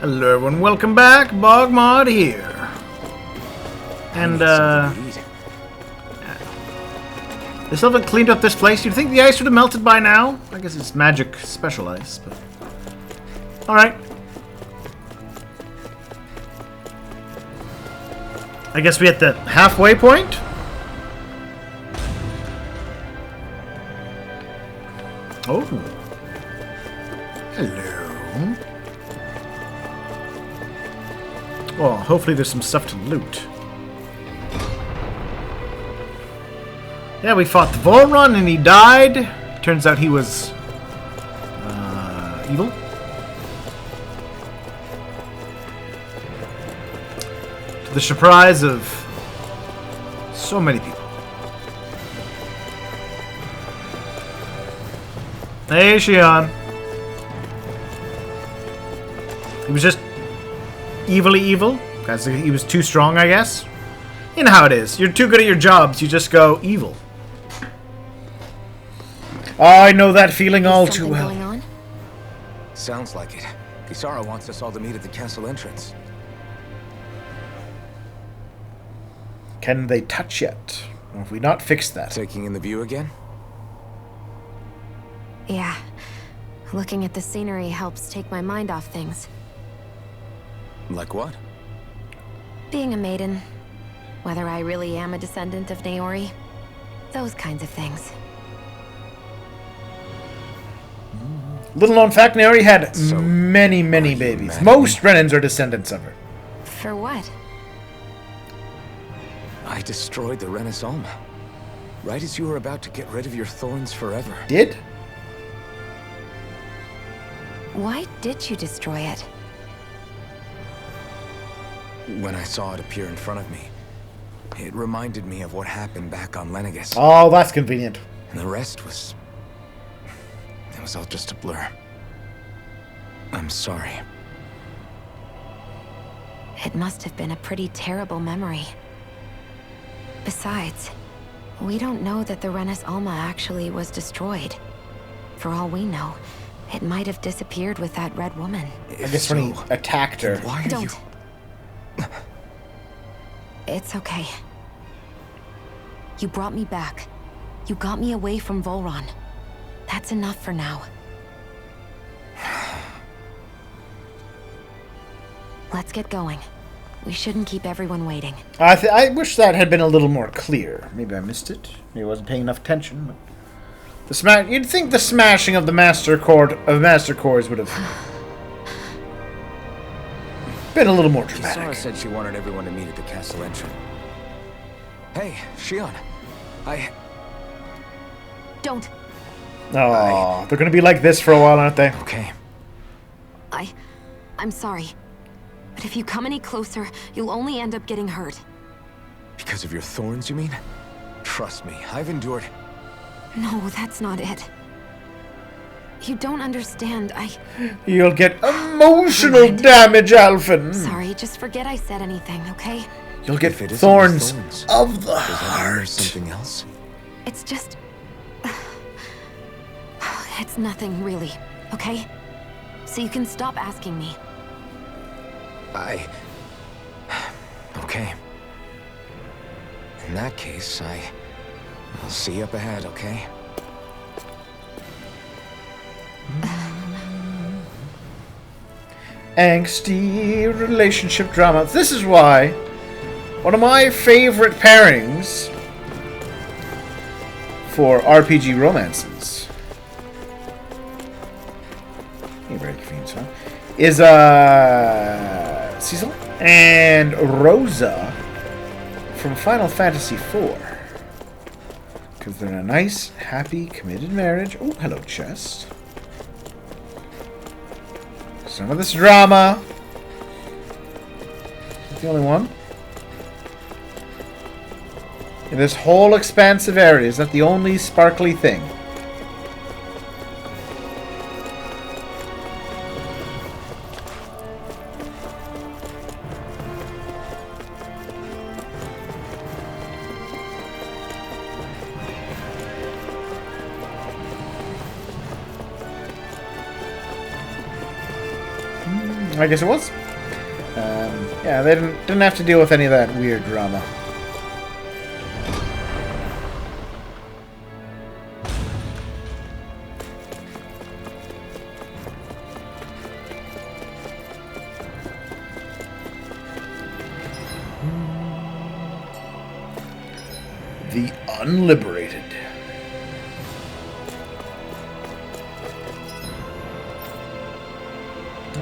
Hello everyone, welcome back. BogMod here. And they still haven't cleaned up this place. You'd think the ice would have melted by now. I guess it's magic special ice, but alright. I guess we hit the halfway point. Oh. Hello. Well, hopefully there's some stuff to loot. Yeah, we fought the Volrun and he died. Turns out he was evil. To the surprise of so many people. Hey, Shion. He was just evilly evil, because he was too strong, I guess. You know how it is. You're too good at your jobs, you just go evil. I know that feeling all too well. Going on? Sounds like it. Kisara wants us all to meet at the castle entrance. Can they touch yet? Or have we not fixed that? Taking in the view again? Yeah. Looking at the scenery helps take my mind off things. Like what? Being a maiden. Whether I really am a descendant of Naori. Those kinds of things. Little known fact, Naori had many babies. Most Renans are descendants of her. For what? I destroyed the Renaissance. Right as you were about to get rid of your thorns forever. Did? Why did you destroy it? When I saw it appear in front of me, it reminded me of what happened back on Lenegus. Oh, that's convenient. And the rest was... it was all just a blur. I'm sorry. It must have been a pretty terrible memory. Besides, we don't know that the Renis Alma actually was destroyed. For all we know, it might have disappeared with that red woman. I guess when he attacked her. Why are Don't. you... It's okay. You brought me back. You got me away from Volron. That's enough for now. Let's get going. We shouldn't keep everyone waiting. I wish that had been a little more clear. Maybe I missed it. Maybe I wasn't paying enough attention. But you'd think the smashing of the Master Cores would have been a little more dramatic. Kisara said she wanted everyone to meet at the castle entrance. Hey, Shion. Don't. Oh, they're gonna be like this for a while, aren't they? Okay. I'm sorry. But if you come any closer, you'll only end up getting hurt. Because of your thorns, you mean? Trust me, I've endured... No, that's not it. You don't understand. You'll get emotional damage, Alphen. Sorry, just forget I said anything, okay? You'll get thorns of the Does that mean heart. there's something else? It's just... It's nothing, really, okay? So you can stop asking me. Okay. In that case, I'll see you up ahead, okay? Angsty relationship drama. This is why one of my favorite pairings for RPG romances is Cecil and Rosa from Final Fantasy IV. Because they're in a nice, happy, committed marriage. Oh, hello, chest. Some of this drama. Is that the only one? In this whole expansive area, is that the only sparkly thing? I guess it was. Yeah, they didn't have to deal with any of that weird drama. The Unliberated.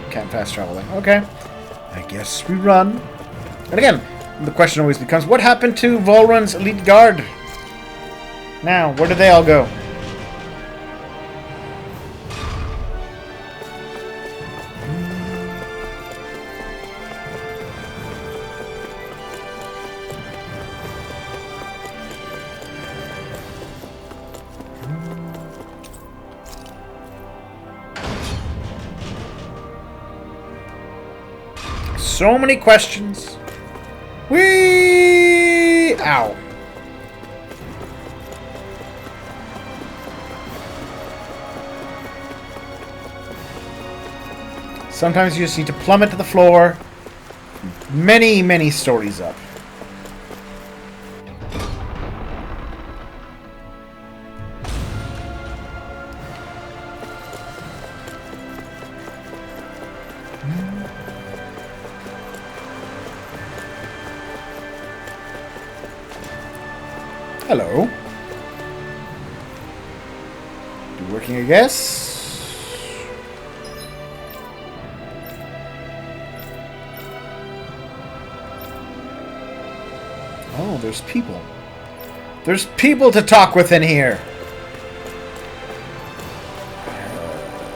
Can't fast travel there. Okay. I guess we run. And again, the question always becomes, what happened to Volrun's elite guard? Now, where did they all go? So many questions. Whee! Ow. Sometimes you just need to plummet to the floor. Many, many stories up. Hello. You working, I guess? Oh, there's people. There's people to talk with in here.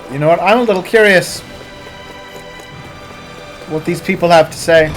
You know what? I'm a little curious what these people have to say.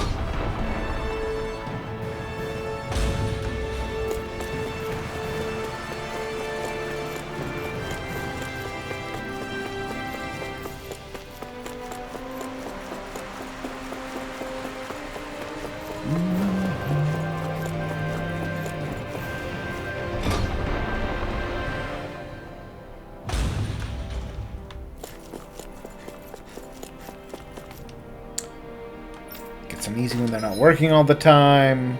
It's uneasy when they're not working all the time.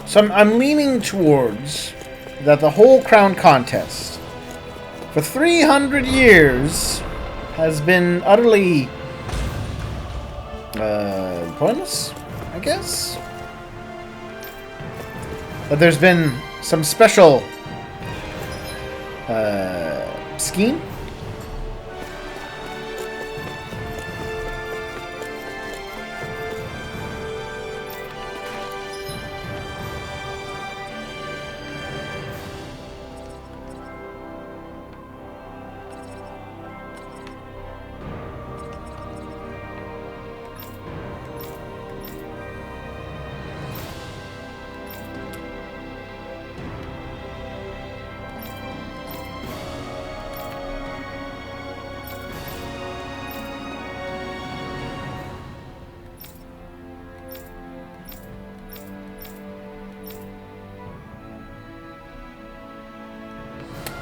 So I'm leaning towards that the whole crown contest for 300 years has been utterly pointless, I guess. But there's been some special scheme.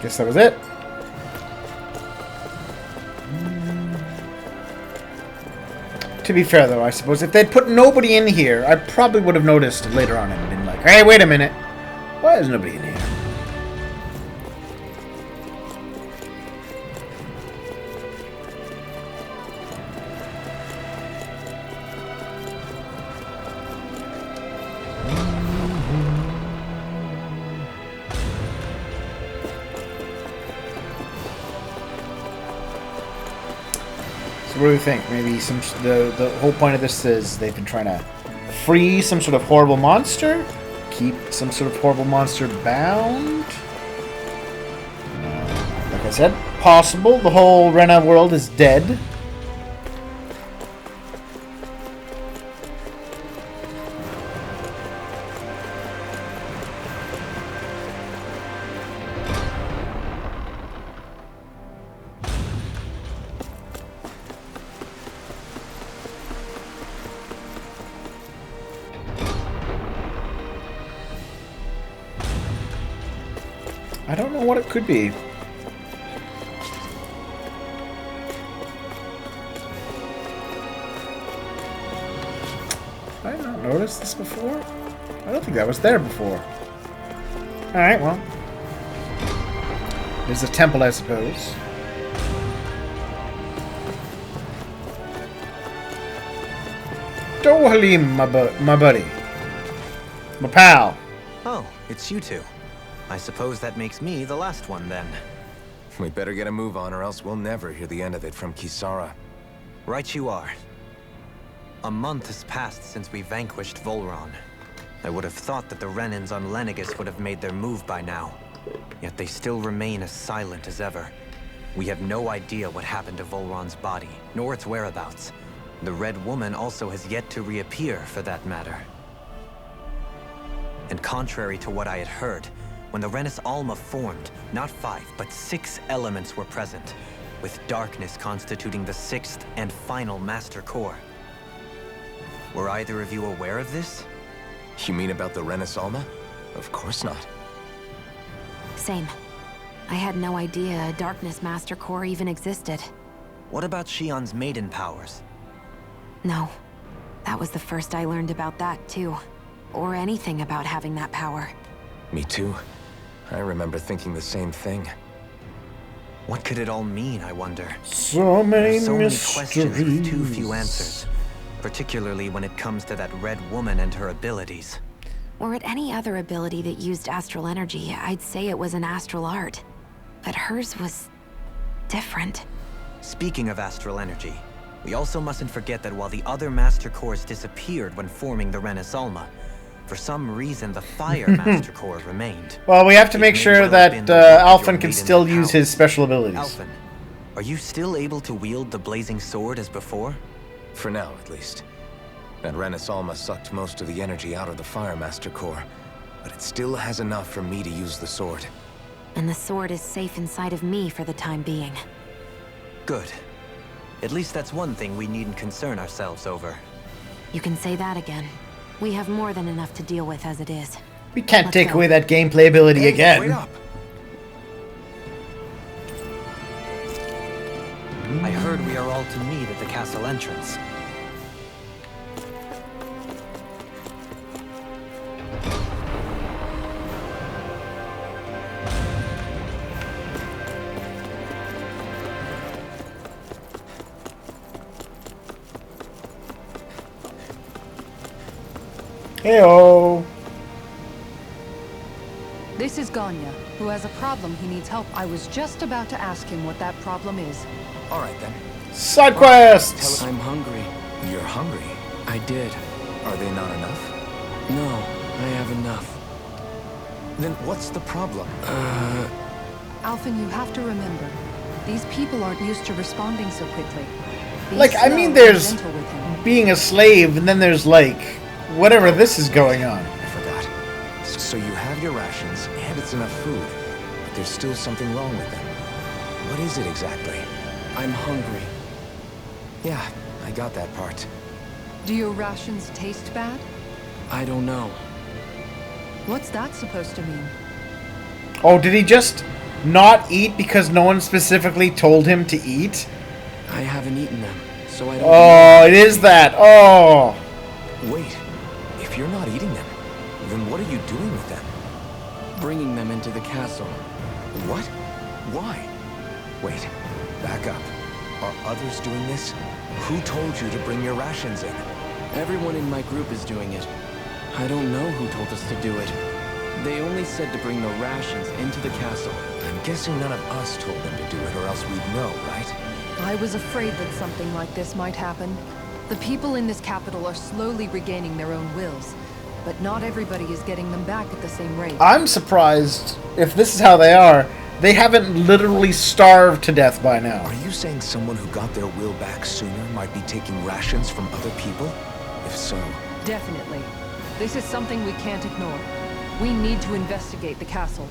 Guess that was it. To be fair, though, I suppose if they'd put nobody in here, I probably would have noticed later on and been like, hey, wait a minute. Why is nobody in here? So what do you think? Maybe the whole point of this is they've been trying to free some sort of horrible monster? Keep some sort of horrible monster bound? Like I said, possible. The whole Rena world is dead. I don't know what it could be. Did I not notice this before? I don't think that was there before. Alright, well. There's a temple, I suppose. Dohalim, my buddy. My pal. Oh, it's you two. I suppose that makes me the last one, then. We better get a move on, or else we'll never hear the end of it from Kisara. Right you are. A month has passed since we vanquished Volron. I would have thought that the Renans on Lenegis would have made their move by now. Yet they still remain as silent as ever. We have no idea what happened to Volron's body, nor its whereabouts. The Red Woman also has yet to reappear, for that matter. And contrary to what I had heard, when the Renis Alma formed, not 5, but 6 elements were present, with darkness constituting the 6th and final master core. Were either of you aware of this? You mean about the Renis Alma? Of course not. Same. I had no idea a darkness master core even existed. What about Shion's maiden powers? No. That was the first I learned about that, too. Or anything about having that power. Me too. I remember thinking the same thing. What could it all mean, I wonder? So many So many mysteries. questions with too few answers. Particularly when it comes to that Red Woman and her abilities. Were it any other ability that used astral energy, I'd say it was an astral art. But hers was different. Speaking of astral energy, we also mustn't forget that while the other Master Cores disappeared when forming the Renis Alma, for some reason the Fire Master Core remained. Well, we have to It make may sure well have that been the work of your Alphen can maiden still use powers. his special abilities. Alphen, are you still able to wield the blazing sword as before? For now, at least. That Renis Alma sucked most of the energy out of the Fire Master Core, but it still has enough for me to use the sword. And the sword is safe inside of me for the time being. Good. At least that's one thing we needn't concern ourselves over. You can say that again. We have more than enough to deal with as it is. We can't Let's take go. away that gameplay ability Wait again. up! I heard we are all to meet at the castle entrance. Heyo. This is Ganya, who has a problem he needs help. I was just about to ask him what that problem is. All right, then. Side quests. I'm hungry. You're hungry. I did. Are they not enough? No, I have enough. Then what's the problem? Alphen, you have to remember, these people aren't used to responding so quickly. Be Like, I slow mean, and there's gentle with him. being a slave, and then there's, like, whatever this is going on. I forgot. So you have your rations, and it's enough food, but there's still something wrong with them. What is it exactly? I'm hungry. Yeah, I got that part. Do your rations taste bad? I don't know. What's that supposed to mean? Oh, did he just not eat because no one specifically told him to eat? I haven't eaten them, so I don't Oh, it is that. Oh. Wait, if you're not eating them, then what are you doing with them? know. Bringing them into the castle. What? Why? Wait, back up. Are others doing this? Who told you to bring your rations in? Everyone in my group is doing it. I don't know who told us to do it. They only said to bring the rations into the castle. I'm guessing none of us told them to do it, or else we'd know, right? I was afraid that something like this might happen. The people in this capital are slowly regaining their own wills, but not everybody is getting them back at the same rate. I'm surprised, if this is how they are, they haven't literally starved to death by now. Are you saying someone who got their will back sooner might be taking rations from other people? If so... Definitely. This is something we can't ignore. We need to investigate the castle.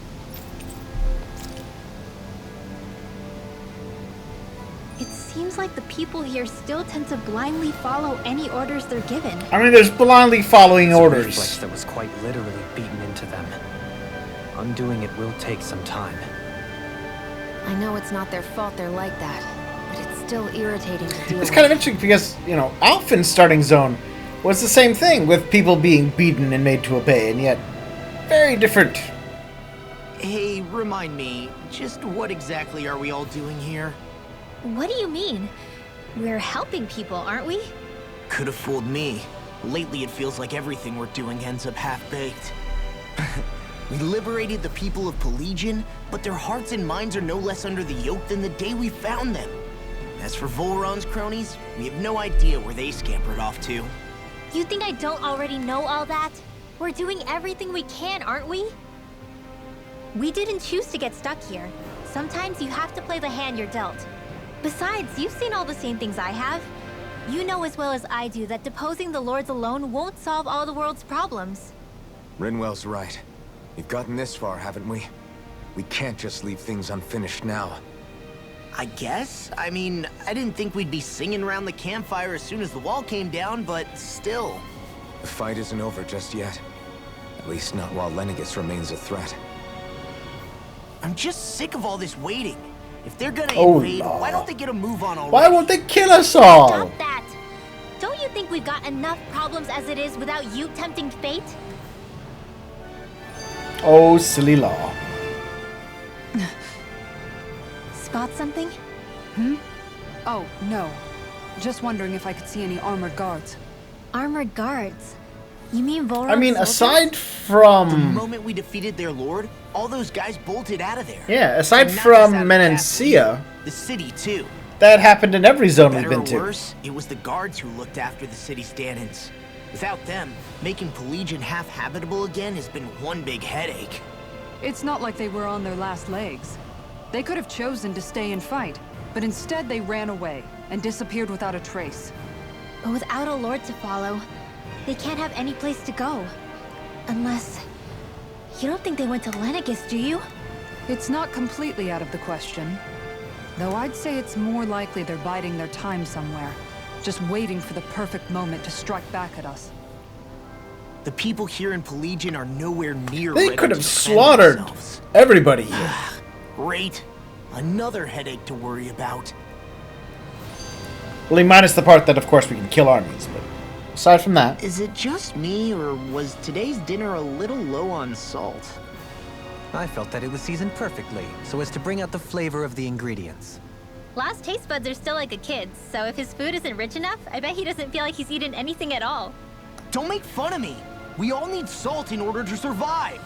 It seems like the people here still tend to blindly follow any orders they're given. I mean, there's blindly following It's a orders. reflex that was quite literally beaten into them. Undoing it will take some time. I know it's not their fault they're like that, but it's still irritating to deal It's with. kind of interesting because, you know, Alphen's starting zone was the same thing, with people being beaten and made to obey, and yet very different. Hey, remind me, just what exactly are we all doing here? What do you mean? We're helping people, aren't we? Could have fooled me. Lately it feels like everything we're doing ends up half-baked. We liberated the people of Pelagian, but their hearts and minds are no less under the yoke than the day we found them. As for Volron's cronies, we have no idea where they scampered off to. You think I don't already know all that? We're doing everything we can, aren't we? We didn't choose to get stuck here. Sometimes you have to play the hand you're dealt. Besides, you've seen all the same things I have. You know as well as I do that deposing the lords alone won't solve all the world's problems. Rinwell's right. We've gotten this far, haven't we? We can't just leave things unfinished now. I guess? I mean, I didn't think we'd be singing around the campfire as soon as the wall came down, but still. The fight isn't over just yet. At least not while Lenegis remains a threat. I'm just sick of all this waiting. If they're gonna Oh, invade, no. why don't they get a move on already? Why won't they kill us all? Stop that! Don't you think we've got enough problems as it is without you tempting fate? Oh, silly law. Spot something? Oh, no. Just wondering if I could see any armored guards. Armored guards. You mean Volron's I mean, soldiers? aside The from... moment we defeated their lord, all those guys bolted out of there. Yeah, aside And not from just out of Menancia, the city too. that happened in every zone we've Better been or to. worse, it was the guards who looked after the city stand-ins. Without them, making Pelagian half-habitable again has been one big headache. It's not like they were on their last legs. They could have chosen to stay and fight, but instead they ran away and disappeared without a trace. But without a lord to follow, they can't have any place to go. Unless... You don't think they went to Lenegis, do you? It's not completely out of the question. Though I'd say it's more likely they're biding their time somewhere, just waiting for the perfect moment to strike back at us. The people here in Pelagian are nowhere near They ready could to have defend slaughtered themselves. everybody here. Great. Another headache to worry about. Well, minus the part that, of course, we can kill armies, but aside from that... Is it just me, or was today's dinner a little low on salt? I felt that it was seasoned perfectly, so as to bring out the flavor of the ingredients. Last taste buds are still like a kid's, so if his food isn't rich enough, I bet he doesn't feel like he's eaten anything at all. Don't make fun of me. We all need salt in order to survive.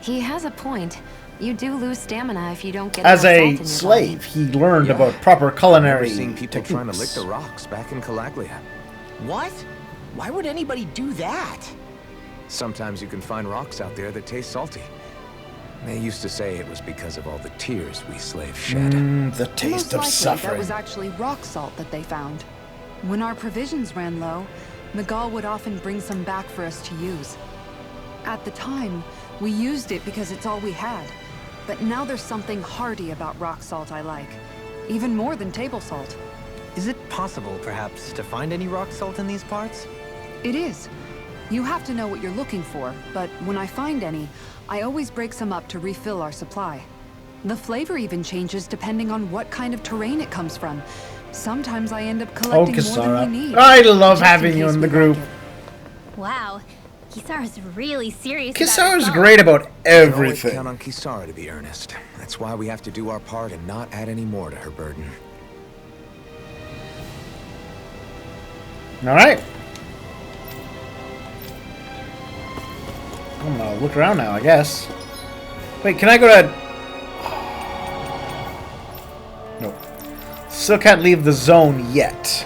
He has a point. You do lose stamina if you don't get As enough salt a in your slave, he learned Yeah. about proper culinary I've seen people trying to lick techniques. the rocks back in Calaglia. What? Why would anybody do that? Sometimes you can find rocks out there that taste salty. They used to say it was because of all the tears we slaves shed. The taste Most of likely, suffering. that was actually rock salt that they found. When our provisions ran low, Miguel would often bring some back for us to use. At the time, we used it because it's all we had. But now there's something hearty about rock salt I like. Even more than table salt. Is it possible, perhaps, to find any rock salt in these parts? It is. You have to know what you're looking for, but when I find any, I always break some up to refill our supply. The flavor even changes depending on what kind of terrain it comes from. Sometimes I end up Oh, collecting more than Kisara. we need. I love just in having you case in the we group. like it. Wow, Kisara's really serious about Kisara's salt. great about You can always everything. count on Kisara to be earnest. That's why we have to do our part and not add any more to her burden. Alright. I'm gonna look around now, I guess. Wait, can I go to... Nope. Still can't leave the zone yet.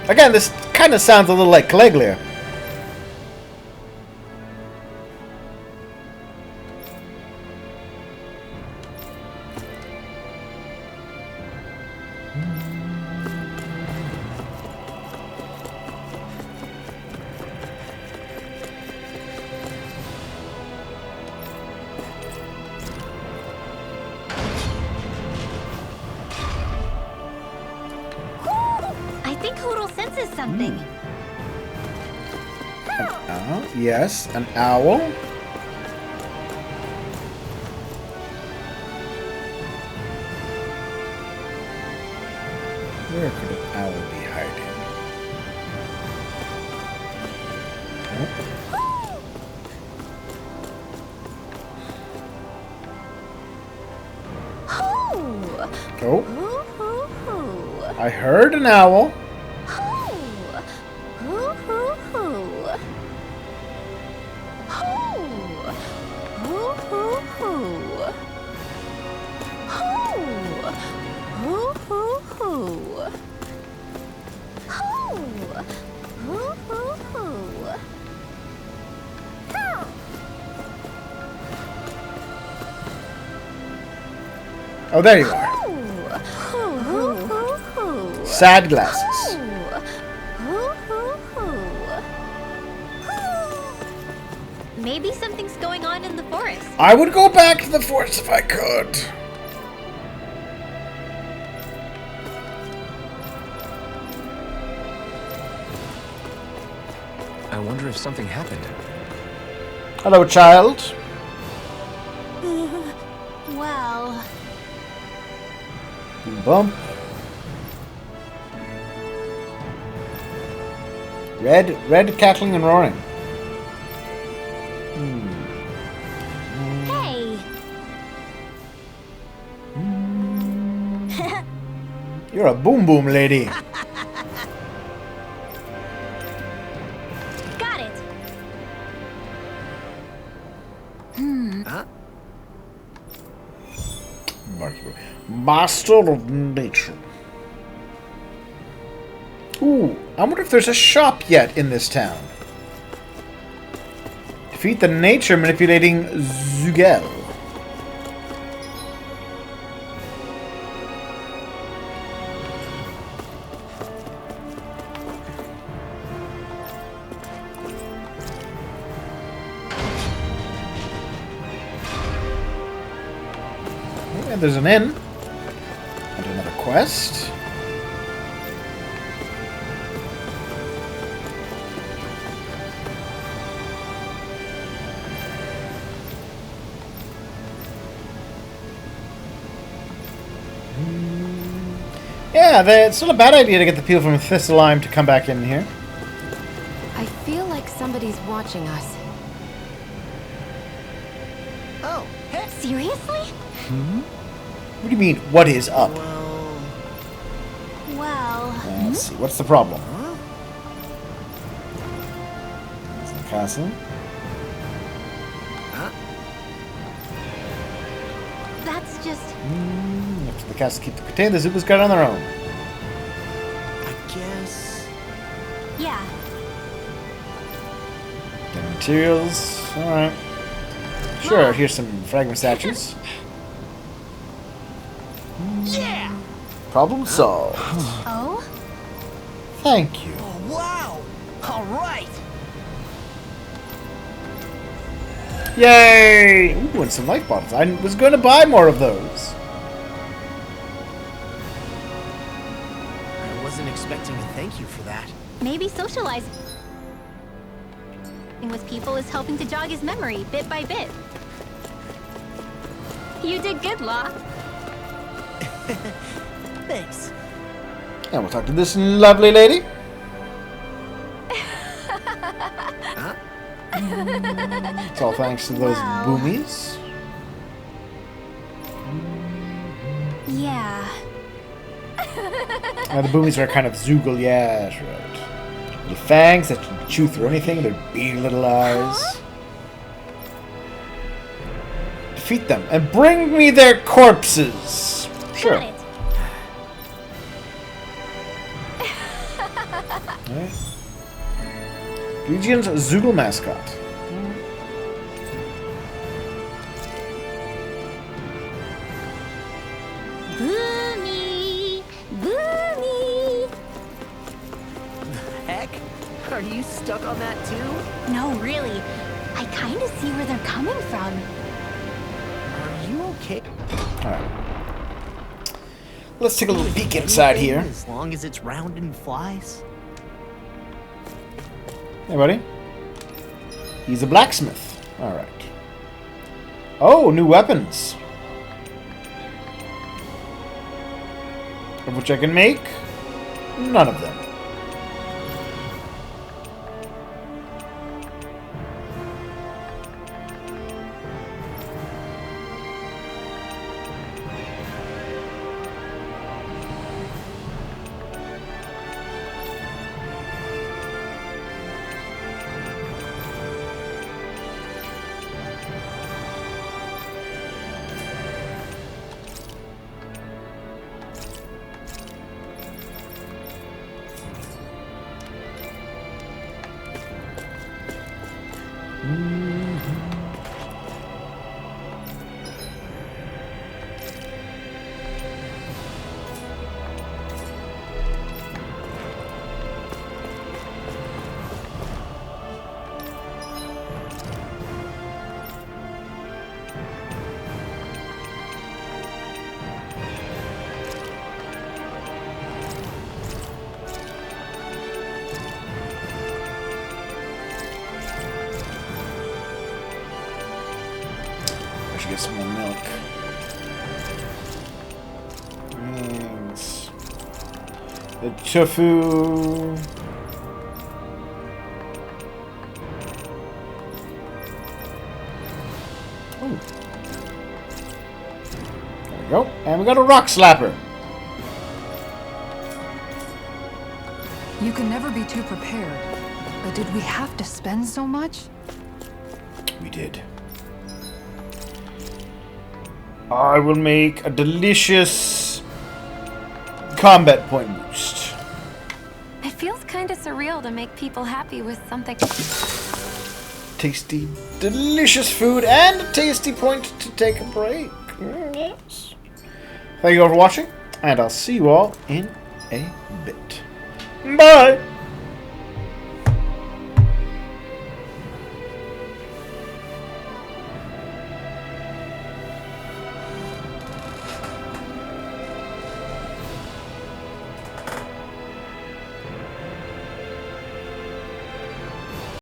Again, this kind of sounds a little like Caligula. I think Hoodle senses something. Yes, an owl. Where could an owl be hiding? Oh. I heard an owl. Oh, there you are. Sad glasses. Maybe something's going on in the forest. I would go back to the forest if I could. I wonder if something happened. Hello, child. Well, Bump. Red cackling and roaring. hey. You're a boom boom lady. Got it. Master of nature. Ooh, I wonder if there's a shop yet in this town. Defeat the nature manipulating Zugel. And there's an inn. And another quest. Yeah, it's not a bad idea to get the people from Thistleheim to come back in here. I feel like somebody's watching us. Oh, hey. Seriously? What do you mean, what is up? Well, Let's see, what's the problem? There's the castle. that's just... After the castle keep the contain, the Zugas got on their own. I guess. Yeah. Get materials. Alright. Sure, here's some fragment statues. Yeah! Problem solved. Oh? Thank you. Oh, wow! All right! Yay! Ooh, and some life bottles. I was going to buy more of those. I wasn't expecting a thank you for that. Maybe socializing with people is helping to jog his memory bit by bit. You did good, Law. Thanks. And we'll talk to this lovely lady. It's all thanks to those Wow. boomies. Yeah. The boomies are kind of Zoogle, yeah, that's right. Little fangs that can chew through anything, their beady little eyes. Defeat them and bring me their corpses. Sure. Got it. Right. Legion's Zoogle mascot. Boomy! Boomy! Heck? Are you stuck on that too? No, really. I kind of see where they're coming from. Are you okay? Alright. Let's take a little peek inside here. As long as it's round and flies. Hey, buddy. He's a blacksmith. Alright. Oh, new weapons. Of which I can make none of them. Get some more milk. Eggs. The tofu. Ooh. There we go. And we got a rock slapper. You can never be too prepared. But did we have to spend so much? We did. I will make a delicious combat point boost. It feels kind of surreal to make people happy with something. Tasty, delicious food and a tasty point to take a break. Yes. Thank you all for watching, and I'll see you all in a bit. Bye!